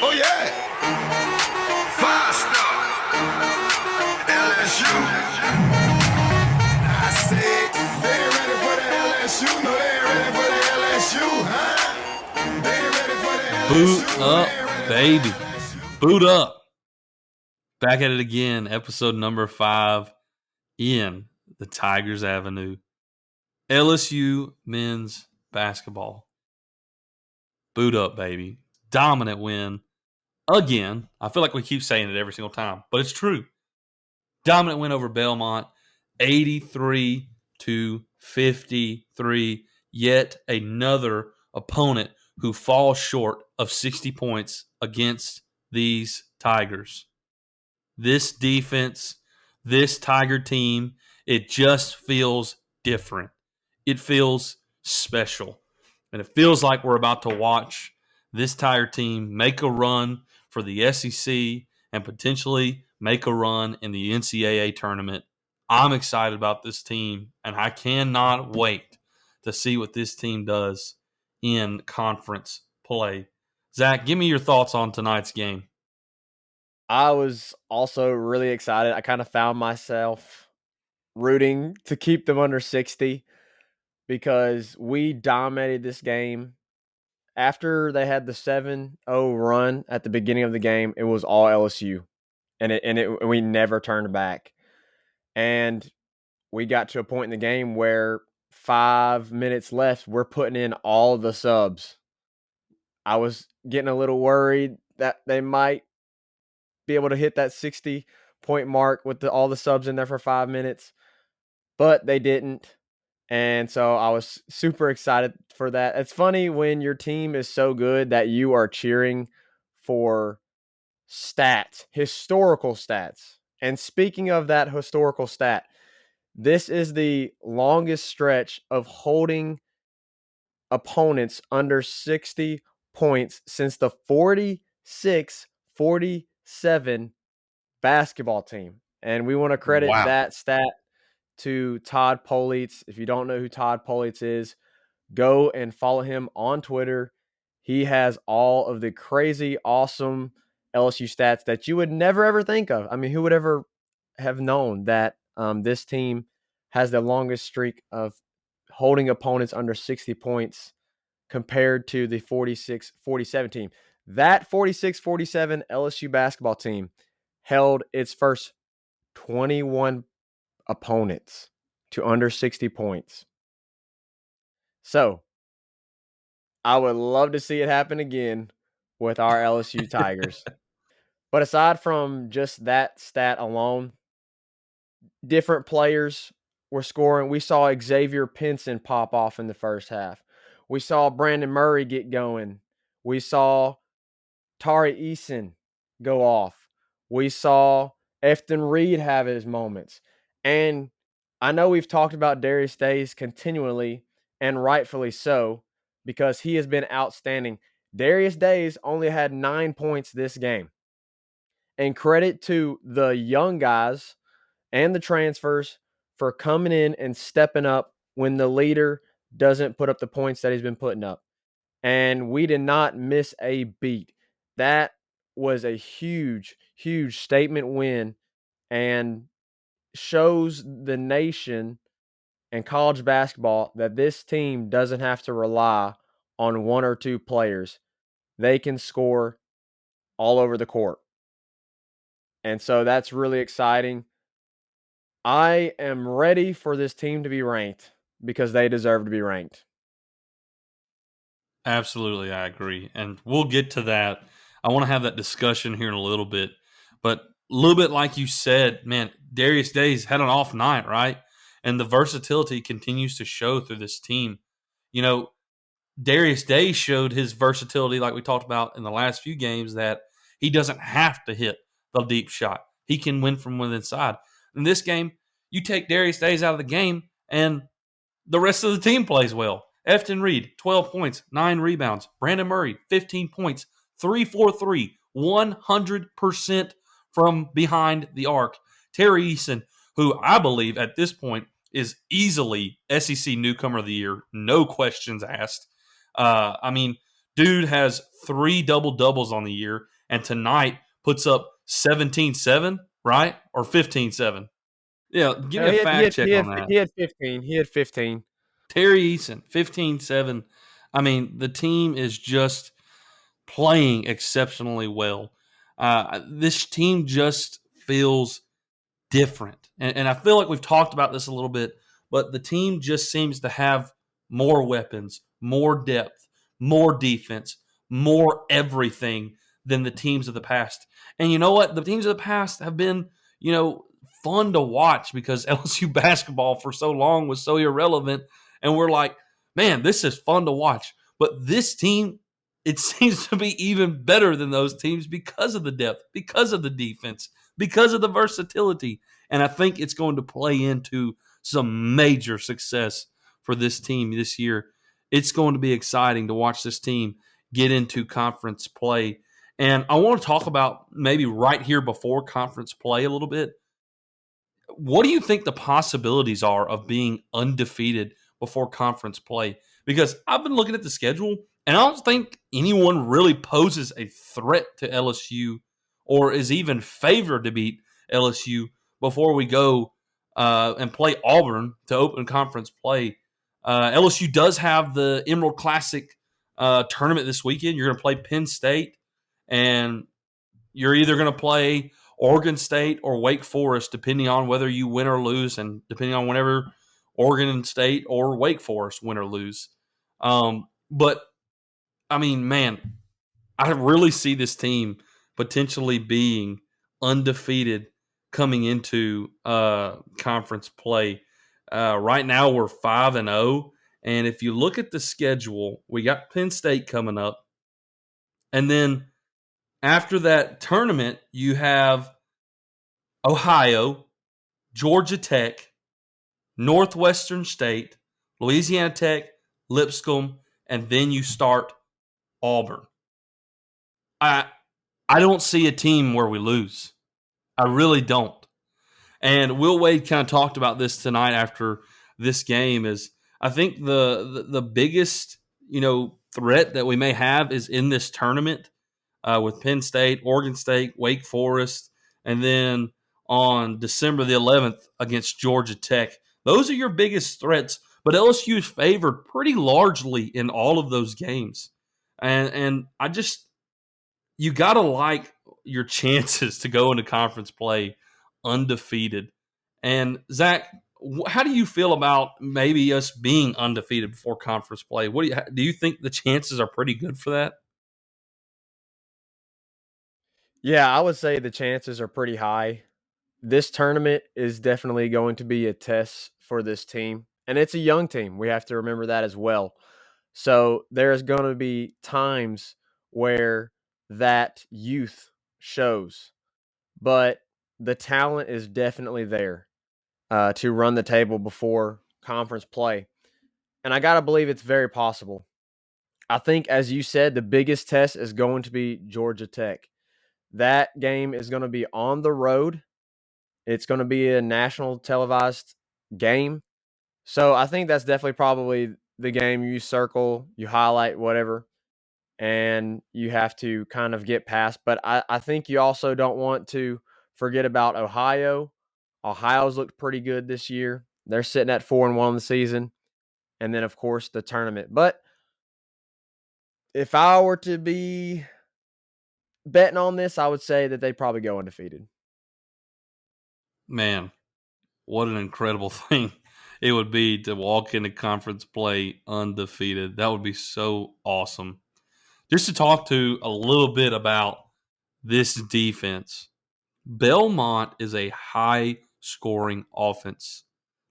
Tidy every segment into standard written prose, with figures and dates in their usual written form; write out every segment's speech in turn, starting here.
Oh yeah, five star LSU. I said they ain't ready for the LSU. No, they ain't ready for the LSU, huh? They ain't ready for the LSU. Boot up, baby. Boot up. Back at it again, episode number 5 in the Tigers Avenue. LSU men's basketball. Boot up, baby. Dominant win. Again, I feel like we keep saying it every single time, but it's true. Dominant win over Belmont, 83-53. Yet another opponent who falls short of 60 points against these Tigers. This defense, this Tiger team, it just feels different. It feels special. And it feels like we're about to watch this Tiger team make a run for the SEC and potentially make a run in the NCAA tournament. I'm excited about this team, and I cannot wait to see what this team does in conference play. Zach, give me your thoughts on tonight's game. I was also really excited. I kind of found myself rooting to keep them under 60 because we dominated this game. After they had the 7-0 run at the beginning of the game, it was all LSU, and we never turned back. And we got to a point in the game where 5 minutes left, we're putting in all the subs. I was getting a little worried that they might be able to hit that 60-point mark with all the subs in there for 5 minutes, but they didn't. And so I was super excited for that. It's funny when your team is so good that you are cheering for stats, historical stats. And speaking of that historical stat, this is the longest stretch of holding opponents under 60 points since the 46-47 basketball team. And we want to credit that stat to Todd Politz. If you don't know who Todd Politz is, go and follow him on Twitter. He has all of the crazy, awesome LSU stats that you would never, ever think of. I mean, who would ever have known that this team has the longest streak of holding opponents under 60 points compared to the 46-47 team? That 46-47 LSU basketball team held its first 21 opponents to under 60 points. So I would love to see it happen again with our LSU Tigers. But aside from just that stat alone, different players were scoring. We saw Xavier Pinson pop off in the first half. We saw Brandon Murray get going. We saw Tari Eason go off. We saw Efton Reed have his moments. And I know we've talked about Darius Days continually, and rightfully so, because he has been outstanding. Darius Days only had 9 points this game. And credit to the young guys and the transfers for coming in and stepping up when the leader doesn't put up the points that he's been putting up. And we did not miss a beat. That was a huge, huge statement win and shows the nation and college basketball that this team doesn't have to rely on one or two players. They can score all over the court. And so that's really exciting. I am ready for this team to be ranked because they deserve to be ranked. Absolutely, I agree. And we'll get to that. I want to have that discussion here in a little bit. But a little bit like you said, man, Darius Days had an off night, right? And the versatility continues to show through this team. You know, Darius Days showed his versatility, like we talked about in the last few games, that he doesn't have to hit the deep shot. He can win from within inside. In this game, you take Darius Days out of the game, and the rest of the team plays well. Efton Reed, 12 points, 9 rebounds. Brandon Murray, 15 points, 3-for-3, 100% from behind the arc. Terry Eason, who I believe at this point is easily SEC Newcomer of the Year, no questions asked. I mean, Dude has 3 double-doubles on the year, and tonight puts up 17-7, right? Or 15-7. Yeah, give me a fact check on that. He had 15. He had 15. Terry Eason, 15-7. I mean, the team is just playing exceptionally well. This team just feels different. And I feel like we've talked about this a little bit, but the team just seems to have more weapons, more depth, more defense, more everything than the teams of the past. And you know what? The teams of the past have been, fun to watch because LSU basketball for so long was so irrelevant. And we're like, man, this is fun to watch. But this team, it seems to be even better than those teams because of the depth, because of the defense, because of the versatility. And I think it's going to play into some major success for this team this year. It's going to be exciting to watch this team get into conference play. And I want to talk about maybe right here before conference play a little bit. What do you think the possibilities are of being undefeated before conference play? Because I've been looking at the schedule, and I don't think anyone really poses a threat to LSU or is even favored to beat LSU before we go and play Auburn to open conference play. LSU does have the Emerald Classic tournament this weekend. You're going to play Penn State, and you're either going to play Oregon State or Wake Forest, depending on whether you win or lose, and depending on whenever Oregon State or Wake Forest win or lose. But, I mean, man, I really see this team potentially being undefeated coming into conference play. Right now, we're 5-0, and if you look at the schedule, we got Penn State coming up, and then after that tournament, you have Ohio, Georgia Tech, Northwestern State, Louisiana Tech, Lipscomb, and then you start Auburn. I don't see a team where we lose. I really don't. And Will Wade kind of talked about this tonight after this game. Is I think the biggest threat that we may have is in this tournament with Penn State, Oregon State, Wake Forest, and then on December the 11th against Georgia Tech. Those are your biggest threats, but LSU is favored pretty largely in all of those games. And I just, you got to like your chances to go into conference play undefeated. And Zach, how do you feel about maybe us being undefeated before conference play? Do you think the chances are pretty good for that? Yeah, I would say the chances are pretty high. This tournament is definitely going to be a test for this team, and it's a young team. We have to remember that as well. So there's going to be times where that youth shows, but the talent is definitely there to run the table before conference play. And I got to believe it's very possible. I think, as you said, the biggest test is going to be Georgia Tech. That game is going to be on the road. It's going to be a national televised game. So I think that's definitely probably the game you circle, you highlight, whatever, and you have to kind of get past. But I think you also don't want to forget about Ohio. Ohio's looked pretty good this year. They're sitting at 4-1 in the season. And then, of course, the tournament. But if I were to be betting on this, I would say that they probably go undefeated. Man, what an incredible thing it would be to walk into conference play undefeated. That would be so awesome. Just to talk to a little bit about this defense. Belmont is a high-scoring offense.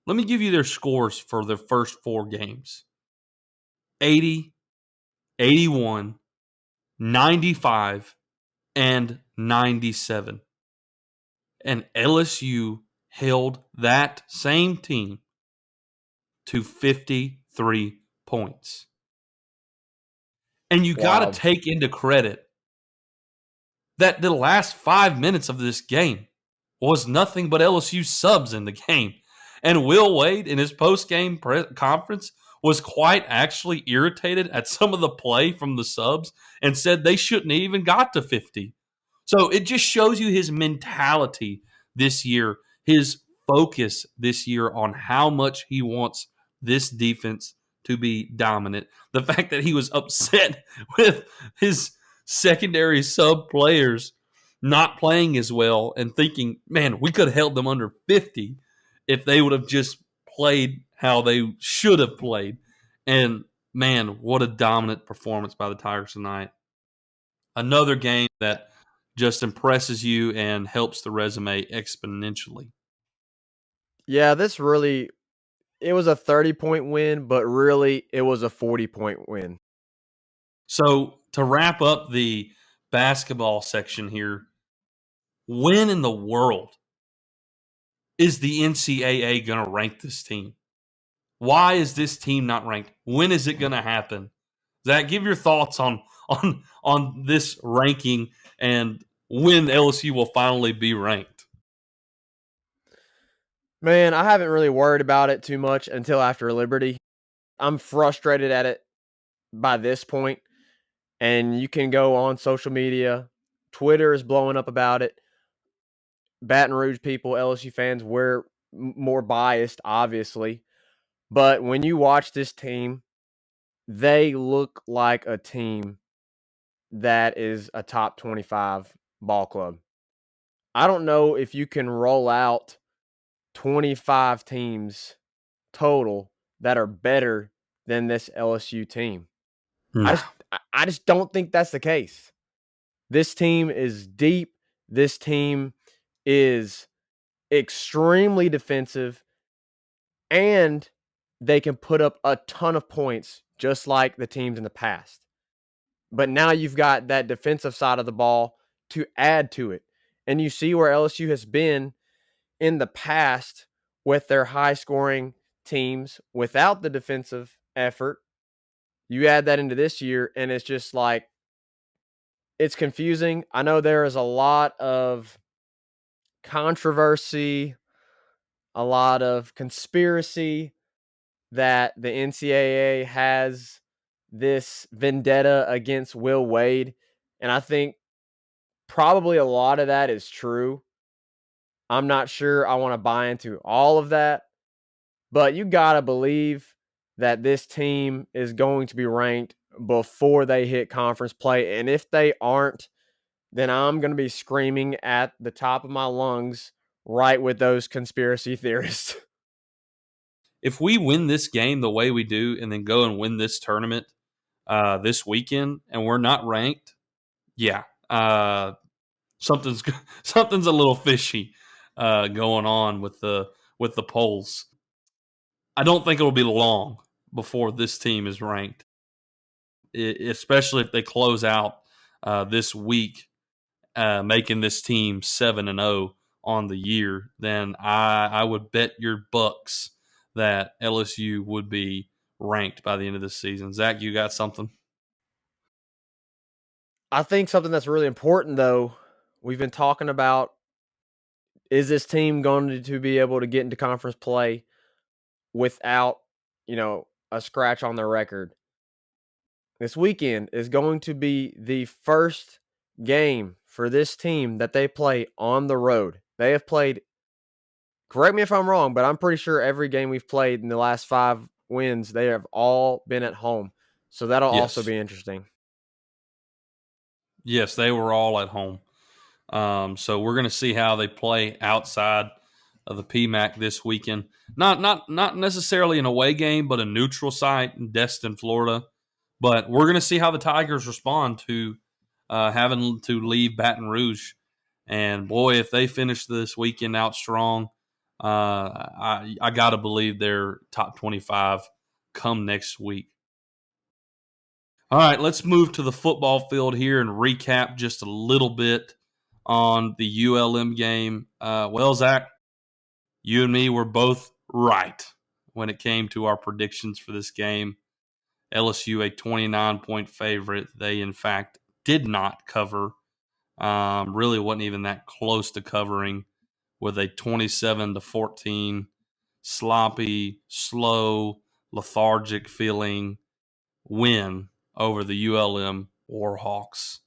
Let me give you their scores for their first 4 games. 80, 81, 95, and 97. And LSU held that same team to 53 points. And you got to take into credit that the last 5 minutes of this game was nothing but LSU subs in the game. And Will Wade, in his post-game conference, was quite actually irritated at some of the play from the subs and said they shouldn't have even got to 50. So it just shows you his mentality this year, his focus this year on how much he wants this defense to be dominant. The fact that he was upset with his secondary sub players not playing as well and thinking, man, we could have held them under 50 if they would have just played how they should have played. And man, what a dominant performance by the Tigers tonight. Another game that just impresses you and helps the resume exponentially. Yeah, it was a 30-point win, but really it was a 40-point win. So to wrap up the basketball section here, when in the world is the NCAA going to rank this team? Why is this team not ranked? When is it going to happen? Zach, give your thoughts on this ranking and when LSU will finally be ranked. Man, I haven't really worried about it too much until after Liberty. I'm frustrated at it by this point, and you can go on social media. Twitter is blowing up about it. Baton Rouge people, LSU fans, we're more biased, obviously. But when you watch this team, they look like a team that is a top 25 ball club. I don't know if you can roll out 25 teams total that are better than this LSU team. No. I just don't think that's the case. This team is deep. This team is extremely defensive, and they can put up a ton of points just like the teams in the past. But now you've got that defensive side of the ball to add to it. And you see where LSU has been in the past with their high-scoring teams without the defensive effort. You add that into this year, and it's just like, it's confusing. I know there is a lot of controversy, a lot of conspiracy that the NCAA has this vendetta against Will Wade. And I think probably a lot of that is true. I'm not sure I want to buy into all of that, but you got to believe that this team is going to be ranked before they hit conference play. And if they aren't, then I'm going to be screaming at the top of my lungs right with those conspiracy theorists. If we win this game the way we do and then go and win this tournament this weekend and we're not ranked, yeah, something's a little fishy going on with the polls. I don't think it'll be long before this team is ranked, especially if they close out this week, making this team 7-0 on the year. Then I would bet your bucks that LSU would be ranked by the end of this season. Zach, you got something? I think something that's really important, though, we've been talking about, is this team going to be able to get into conference play without, a scratch on their record? This weekend is going to be the first game for this team that they play on the road. They have played, correct me if I'm wrong, but I'm pretty sure every game we've played in the last 5 wins, they have all been at home. So that'll also be interesting. Yes, they were all at home. So we're going to see how they play outside of the PMAC this weekend. Not necessarily an away game, but a neutral site in Destin, Florida. But we're going to see how the Tigers respond to having to leave Baton Rouge. And boy, if they finish this weekend out strong, I got to believe they're top 25 come next week. All right, let's move to the football field here and recap just a little bit on the ULM game. Well, Zach, you and me were both right when it came to our predictions for this game. LSU, a 29-point favorite. They, in fact, did not cover. Really wasn't even that close to covering with a 27-14 sloppy, slow, lethargic feeling win over the ULM Warhawks.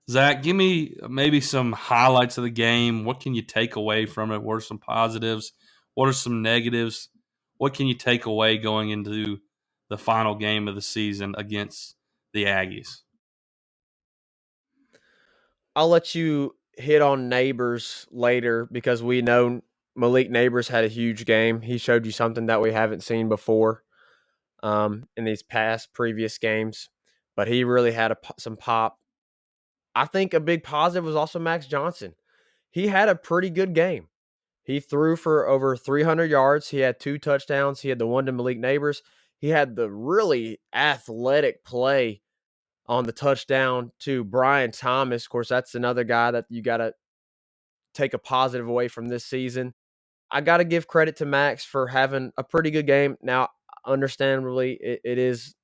Zach, give me maybe some highlights of the game. What can you take away from it? What are some positives? What are some negatives? What can you take away going into the final game of the season against the Aggies? I'll let you hit on Neighbors later because we know Malik Neighbors had a huge game. He showed you something that we haven't seen before in these previous games, but he really had some pop. I think a big positive was also Max Johnson. He had a pretty good game. He threw for over 300 yards. He had 2 touchdowns. He had the one to Malik Neighbors. He had the really athletic play on the touchdown to Brian Thomas. Of course, that's another guy that you got to take a positive away from this season. I got to give credit to Max for having a pretty good game. Now, understandably, it is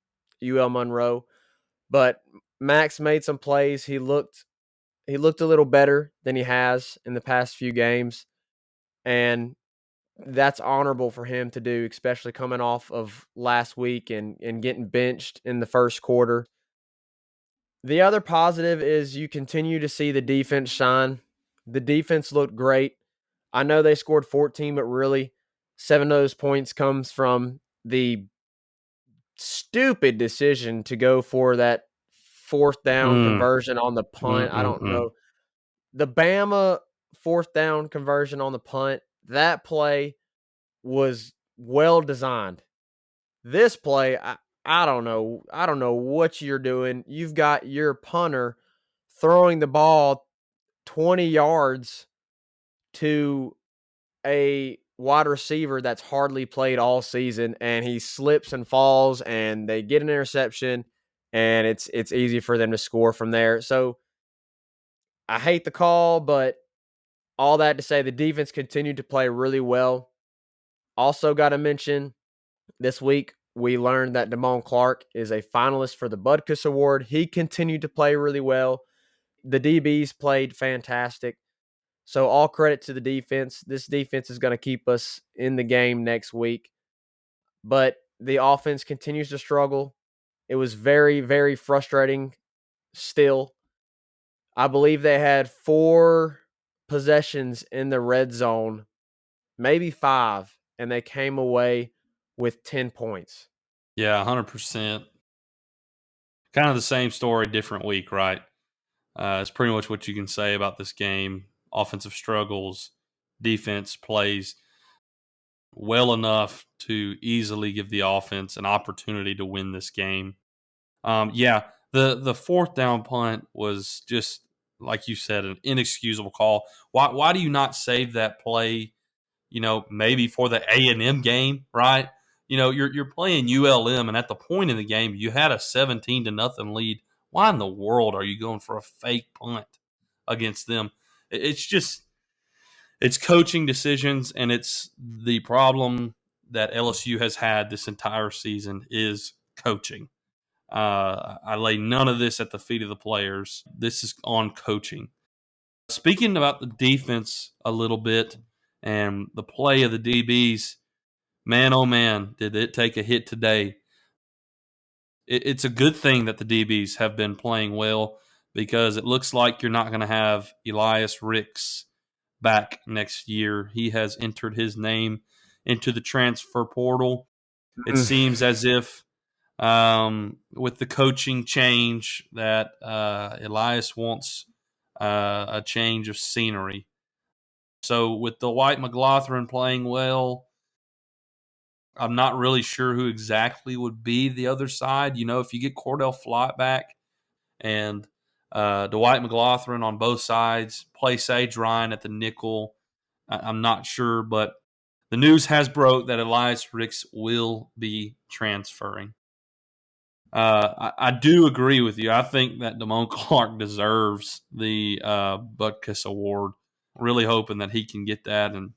UL Monroe, but Max made some plays. He looked a little better than he has in the past few games, and that's honorable for him to do, especially coming off of last week and getting benched in the first quarter. The other positive is you continue to see the defense shine. The defense looked great. I know they scored 14, but really 7 of those points comes from the stupid decision to go for that 4th down conversion on the punt. I don't know. The Bama 4th down conversion on the punt, that play was well designed. This play, I don't know. I don't know what you're doing. You've got your punter throwing the ball 20 yards to a wide receiver that's hardly played all season, and he slips and falls, and they get an interception, and it's easy for them to score from there. So I hate the call, but all that to say, the defense continued to play really well. Also got to mention, this week we learned that Damone Clark is a finalist for the Butkus Award. He continued to play really well. The DBs played fantastic. So all credit to the defense. This defense is going to keep us in the game next week. But the offense continues to struggle. It was very, very frustrating still. I believe they had 4 possessions in the red zone, maybe 5, and they came away with 10 points. Yeah, 100%. Kind of the same story, different week, right? It's pretty much what you can say about this game. Offensive struggles, defense plays well enough to easily give the offense an opportunity to win this game. The 4th down punt was just, like you said, an inexcusable call. Why do you not save that play, maybe for the A&M game, right? You're playing ULM, and at the point in the game, you had a 17-0 lead. Why in the world are you going for a fake punt against them? It's coaching decisions, and it's the problem that LSU has had this entire season is coaching. I lay none of this at the feet of the players. This is on coaching. Speaking about the defense a little bit and the play of the DBs, man, oh man, did it take a hit today. It's a good thing that the DBs have been playing well because it looks like you're not going to have Elias Ricks back next year. He has entered his name into the transfer portal. It seems as if with the coaching change that Elias wants a change of scenery. So with the White McLaughlin playing well, I'm not really sure who exactly would be the other side. If you get Cordell Flott back and Dwight McLaughlin on both sides, play Sage Ryan at the nickel, I'm not sure, but the news has broke that Elias Ricks will be transferring. I do agree with you. I think that Damone Clark deserves the Butkus Award. Really hoping that he can get that and,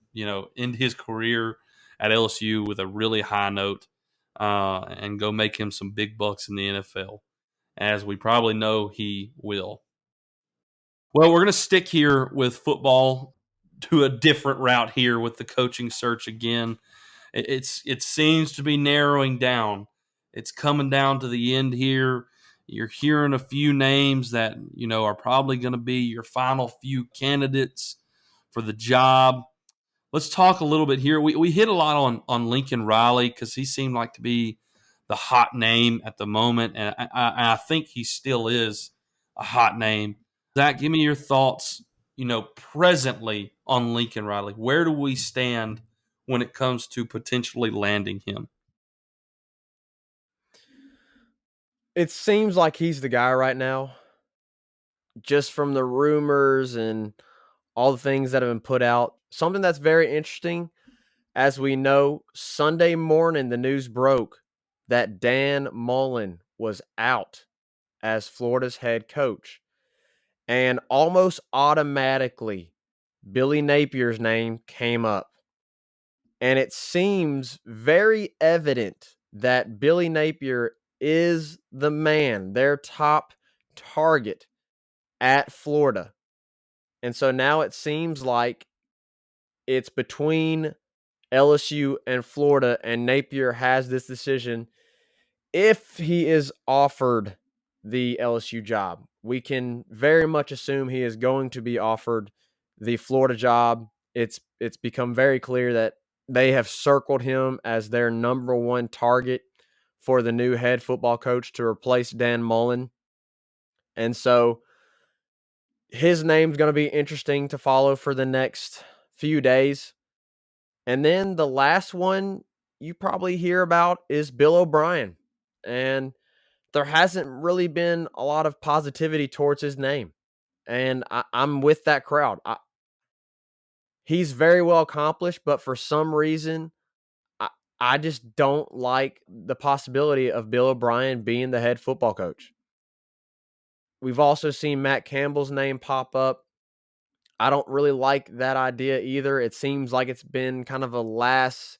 end his career at LSU with a really high note and go make him some big bucks in the NFL, as we probably know he will. Well, we're going to stick here with football to a different route here with the coaching search again. It seems to be narrowing down. It's coming down to the end here. You're hearing a few names that, are probably going to be your final few candidates for the job. Let's talk a little bit here. We hit a lot on Lincoln Riley because he seemed like to be the hot name at the moment, and I think he still is a hot name. Zach, give me your thoughts, presently on Lincoln Riley. Where do we stand when it comes to potentially landing him? It seems like he's the guy right now, just from the rumors and all the things that have been put out. Something that's very interesting, as we know, Sunday morning the news broke that Dan Mullen was out as Florida's head coach. And almost automatically, Billy Napier's name came up. And it seems very evident that Billy Napier is the man, their top target at Florida. And so now it seems like it's between LSU and Florida, and Napier has this decision. If he is offered the LSU job, we can very much assume he is going to be offered the Florida job. It's become very clear that they have circled him as their number one target for the new head football coach to replace Dan Mullen. And so his name's going to be interesting to follow for the next few days. And then the last one you probably hear about is Bill O'Brien. And there hasn't really been a lot of positivity towards his name. And I'm with that crowd. He's very well accomplished, but for some reason, I just don't like the possibility of Bill O'Brien being the head football coach. We've also seen Matt Campbell's name pop up. I don't really like that idea either. It seems like it's been kind of a last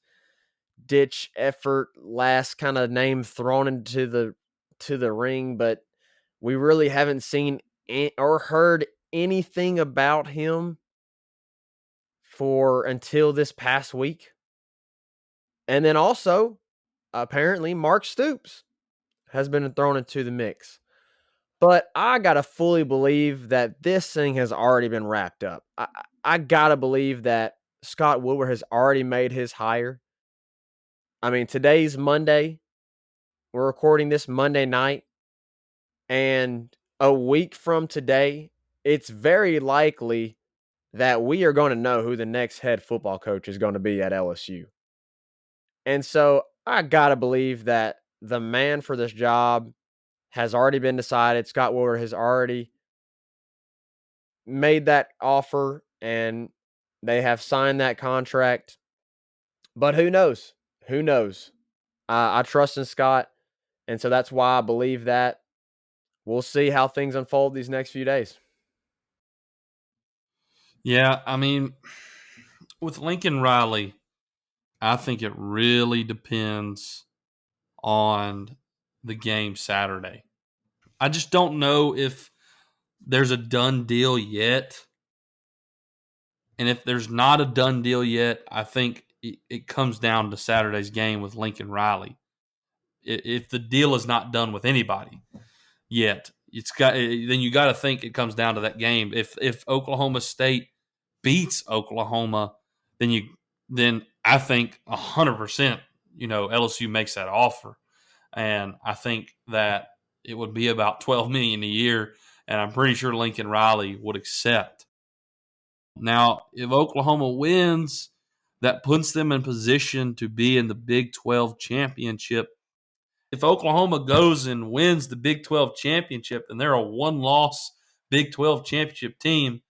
ditch effort, last kind of name thrown into the ring, but we really haven't seen or heard anything about him for until this past week. And then also, apparently, Mark Stoops has been thrown into the mix. But I got to fully believe that this thing has already been wrapped up. I got to believe that Scott Woodward has already made his hire. I mean, today's Monday. We're recording this Monday night. And a week from today, it's very likely that we are going to know who the next head football coach is going to be at LSU. And so I got to believe that the man for this job has already been decided. Scott Woodward has already made that offer and they have signed that contract. But who knows? Who knows? I trust in Scott. And so that's why I believe that. We'll see how things unfold these next few days. Yeah, I mean, with Lincoln Riley, I think it really depends on the game Saturday. I just don't know if there's a done deal yet. And if there's not a done deal yet, I think it comes down to Saturday's game with Lincoln Riley. If the deal is not done with anybody yet, then you got to think it comes down to that game. If Oklahoma State beats Oklahoma, then I think 100%, LSU makes that offer, and I think that it would be about $12 million a year, and I'm pretty sure Lincoln Riley would accept. Now, if Oklahoma wins, that puts them in position to be in the Big 12 championship. If Oklahoma goes and wins the Big 12 championship and they're a one-loss Big 12 championship team,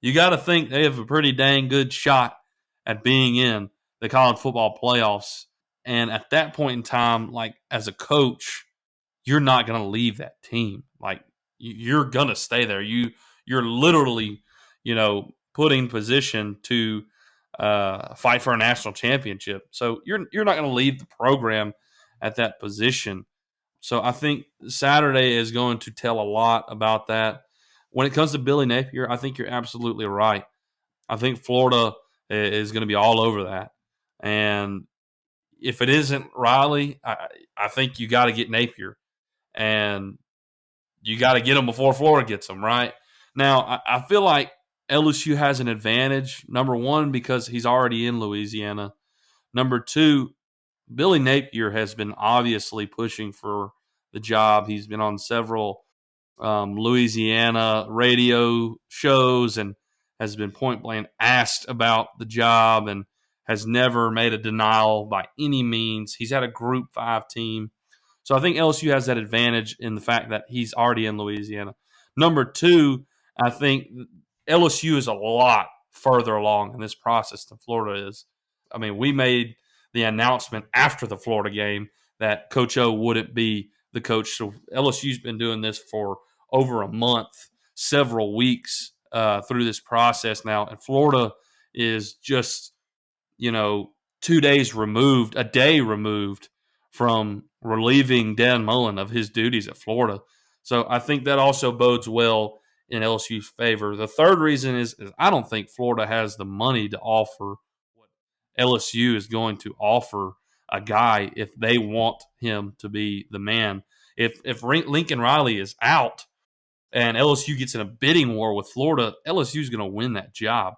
you got to think they have a pretty dang good shot at being in the college football playoffs. And at that point in time, like as a coach, you're not going to leave that team. Like you're going to stay there. You're literally, put in position to fight for a national championship. So you're not going to leave the program at that position. So I think Saturday is going to tell a lot about that. When it comes to Billy Napier, I think you're absolutely right. I think Florida is going to be all over that. And if it isn't Riley, I think you got to get Napier, and you got to get him before Florida gets him, right? Now, I feel like LSU has an advantage, number one, because he's already in Louisiana. Number two, Billy Napier has been obviously pushing for the job. He's been on several Louisiana radio shows and has been point blank asked about the job and has never made a denial by any means. He's had a Group 5 team. So I think LSU has that advantage in the fact that he's already in Louisiana. Number two, I think LSU is a lot further along in this process than Florida is. I mean, we made the announcement after the Florida game that Coach O wouldn't be the coach. So LSU's been doing this for over a month, several weeks through this process now. And Florida is just, 2 days removed, a day removed from relieving Dan Mullen of his duties at Florida. So I think that also bodes well in LSU's favor. The third reason is I don't think Florida has the money to offer what LSU is going to offer a guy if they want him to be the man. If Lincoln Riley is out and LSU gets in a bidding war with Florida, LSU is going to win that job,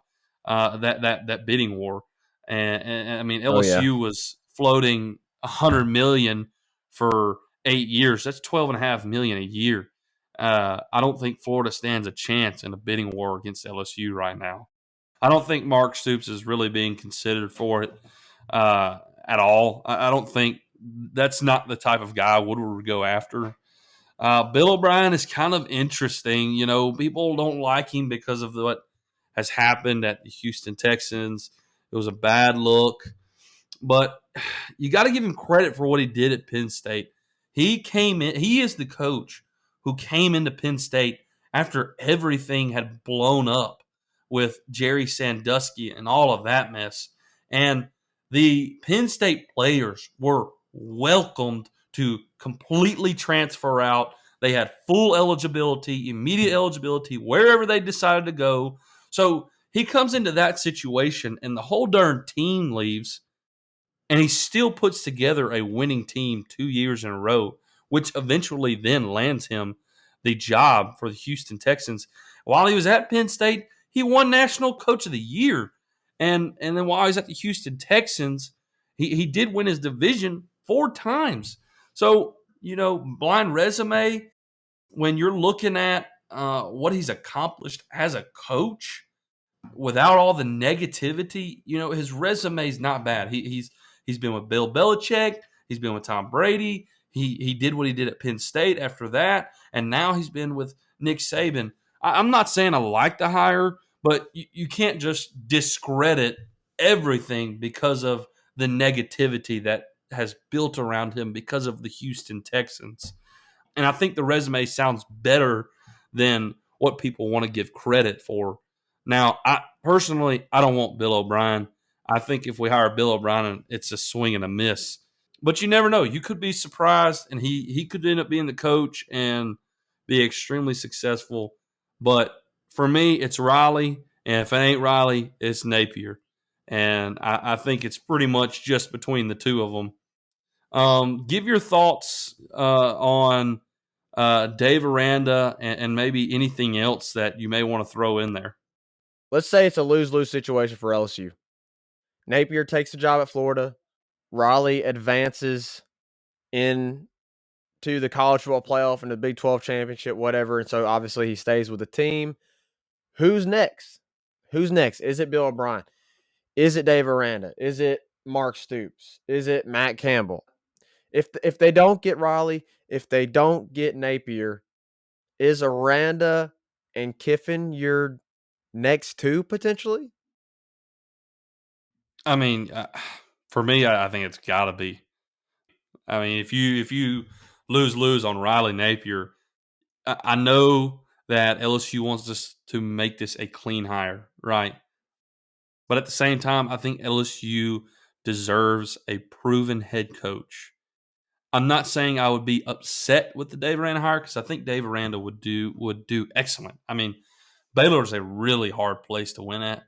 that bidding war. And I mean, LSU was floating $100 million for 8 years. That's $12.5 million a year. I don't think Florida stands a chance in a bidding war against LSU right now. I don't think Mark Stoops is really being considered for it at all. I don't think that's not the type of guy Woodward would go after. Bill O'Brien is kind of interesting. People don't like him because of what has happened at the Houston Texans. It was a bad look. But you got to give him credit for what he did at Penn State. He came in. He is the coach who came into Penn State after everything had blown up with Jerry Sandusky and all of that mess. And the Penn State players were welcomed to completely transfer out. They had full eligibility, immediate eligibility, wherever they decided to go. So he comes into that situation, and the whole darn team leaves, and he still puts together a winning team 2 years in a row, which eventually then lands him the job for the Houston Texans. While he was at Penn State, he won National Coach of the Year. And then while he was at the Houston Texans, he did win his division 4 times. So, blind resume, when you're looking at what he's accomplished as a coach without all the negativity, his resume is not bad. He's been with Bill Belichick. He's been with Tom Brady. He did what he did at Penn State after that, and now he's been with Nick Saban. I'm not saying I like the hire, but you can't just discredit everything because of the negativity that has built around him because of the Houston Texans. And I think the resume sounds better than what people want to give credit for. Now, I don't want Bill O'Brien. I think if we hire Bill O'Brien, it's a swing and a miss. But you never know. You could be surprised, and he could end up being the coach and be extremely successful. But for me, it's Riley, and if it ain't Riley, it's Napier. And I think it's pretty much just between the two of them. Give your thoughts on Dave Aranda and maybe anything else that you may want to throw in there. Let's say it's a lose-lose situation for LSU. Napier takes the job at Florida. Raleigh advances into the college football playoff and the Big 12 championship, whatever. And so obviously he stays with the team. Who's next? Is it Bill O'Brien? Is it Dave Aranda? Is it Mark Stoops? Is it Matt Campbell? If they don't get Raleigh, if they don't get Napier, is Aranda and Kiffin your next two potentially? I mean, for me, I think it's got to be. I mean, if you lose on Riley Napier, I know that LSU wants us to make this a clean hire, right? But at the same time, I think LSU deserves a proven head coach. I'm not saying I would be upset with the Dave Aranda hire because I think Dave Aranda would do excellent. I mean, Baylor is a really hard place to win at,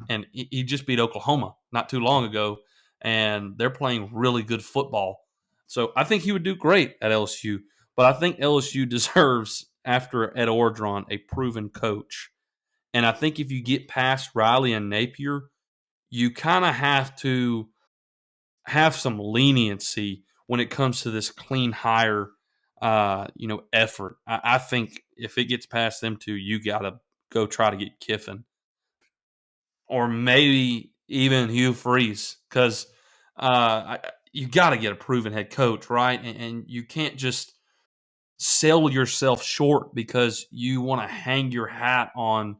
and he just beat Oklahoma not too long ago. and they're playing really good football. So I think he would do great at LSU. But I think LSU deserves, after Ed Orgeron, a proven coach. And I think if you get past Riley and Napier, you kind of have to have some leniency when it comes to this clean hire, effort. I think if it gets past them two, you got to go try to get Kiffin or maybe even Hugh Freeze because you got to get a proven head coach, right? And you can't just sell yourself short because you want to hang your hat on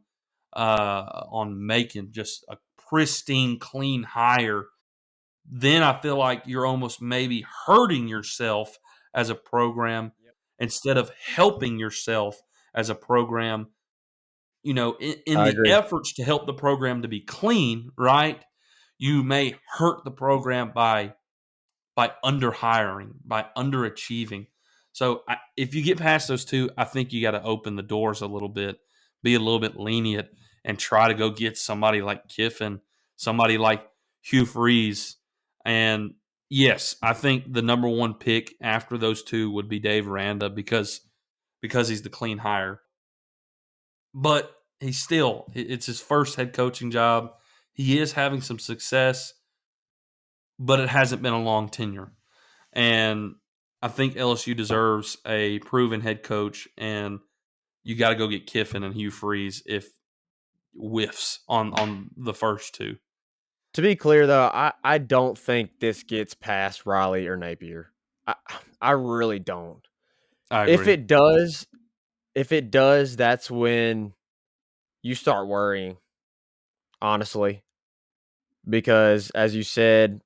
making just a pristine, clean hire. Then I feel like you're almost maybe hurting yourself as a program instead of helping yourself as a program. In I the agree. efforts to help the program to be clean, right? You may hurt the program by under hiring, by underachieving. So if you get past those two, I think you got to open the doors a little bit, be a little bit lenient, and try to go get somebody like Kiffin, somebody like Hugh Freeze. And yes, I think the number one pick after those two would be Dave Aranda because he's the clean hire. But it's his first head coaching job. He is having some success, but it hasn't been a long tenure. And I think LSU deserves a proven head coach, and you got to go get Kiffin and Hugh Freeze if whiffs on the first two. To be clear, though, I don't think this gets past Riley or Napier. I really don't. I If agree. it does, that's when you start worrying, honestly, because as you said,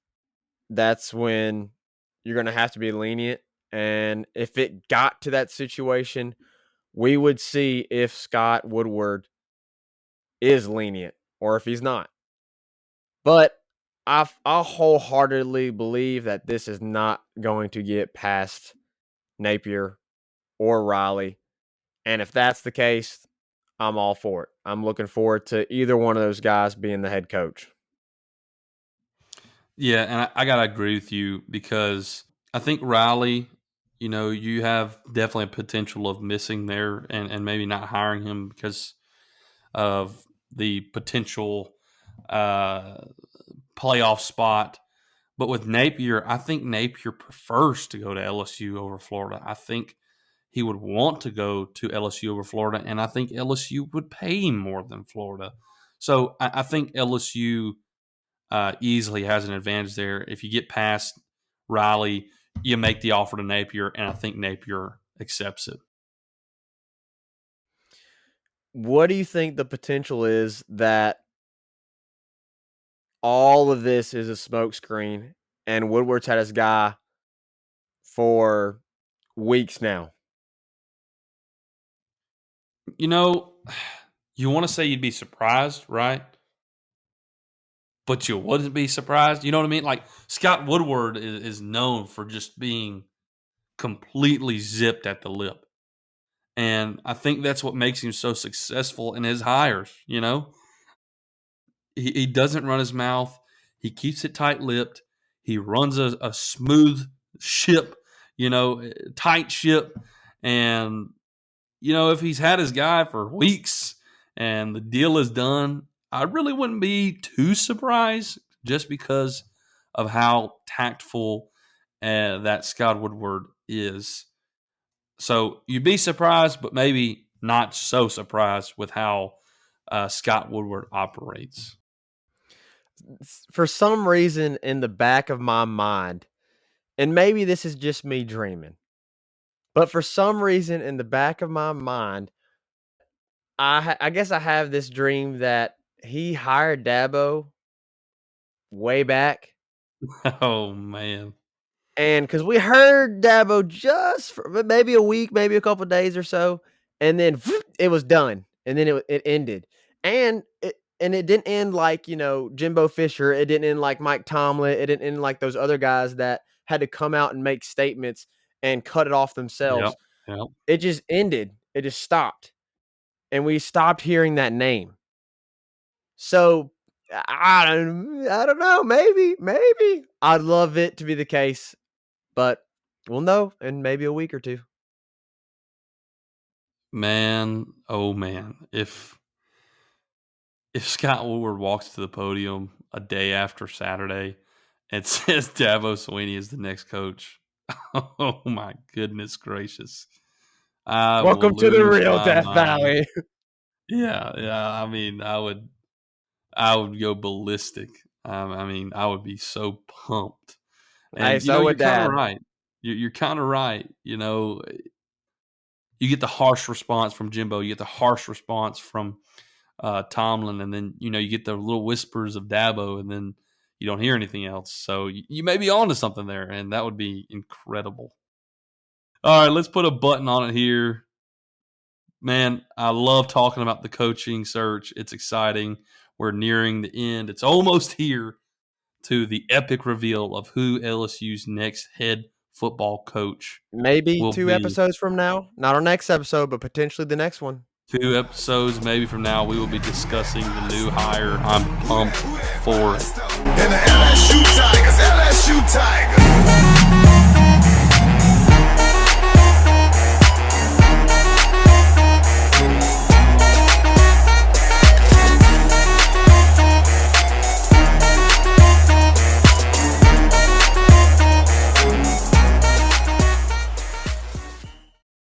that's when you're going to have to be lenient. And if it got to that situation, we would see if Scott Woodward is lenient or if he's not. But I wholeheartedly believe that this is not going to get past Napier or Riley. And if that's the case, I'm all for it. I'm looking forward to either one of those guys being the head coach. Yeah, and I got to agree with you because I think Riley, you have definitely a potential of missing there and maybe not hiring him because of the potential uh, playoff spot. But with Napier, I think Napier prefers to go to LSU over Florida. I think he would want to go to LSU over Florida, and I think LSU would pay him more than Florida. So I think LSU easily has an advantage there. If you get past Riley, you make the offer to Napier, and I think Napier accepts it. What do you think the potential is that all of this is a smokescreen and Woodward's had his guy for weeks now? You want to say you'd be surprised, right? But you wouldn't be surprised. You know what I mean? Like Scott Woodward is known for just being completely zipped at the lip. And I think that's what makes him so successful in his hires. He doesn't run his mouth. He keeps it tight lipped. He runs a smooth ship, tight ship. And, if he's had his guy for weeks and the deal is done, I really wouldn't be too surprised just because of how tactful that Scott Woodward is. So you'd be surprised, but maybe not so surprised with how Scott Woodward operates. For some reason in the back of my mind, and maybe this is just me dreaming, but for some reason in the back of my mind, I guess I have this dream that he hired Dabo way back. Oh, man. And because we heard Dabo just for maybe a week, maybe a couple days or so, and then it was done, and then it ended, and it didn't end like Jimbo Fisher. It didn't end like Mike Tomlin. It didn't end like those other guys that had to come out and make statements and cut it off Yep. themselves. Yep. It just ended. It just stopped, and we stopped hearing that name. So I don't know. Maybe. I'd love it to be the case, but we'll know in maybe a week or two. Man, oh man, if Scott Woodward walks to the podium a day after Saturday and says Dabo Swinney is the next coach, oh my goodness gracious. Welcome to the real Death Valley. Yeah. I mean, I would go ballistic. I mean, I would be so pumped. And Hey, so you're kind of right. You're kind of right. You know, you get the harsh response from Jimbo. You get the harsh response from Tomlin, and then you get the little whispers of Dabo, and then you don't hear anything else. So you may be onto something there, and that would be incredible. All right, let's put a button on it here. Man, I love talking about the coaching search. It's exciting. We're nearing the end. It's almost here to the epic reveal of who LSU's next head football coach maybe will 2 be. episodes from now. Not our next episode, but potentially the next one. 2 episodes maybe from now, we will be discussing the new hire. I'm pumped for it. And the LSU Tigers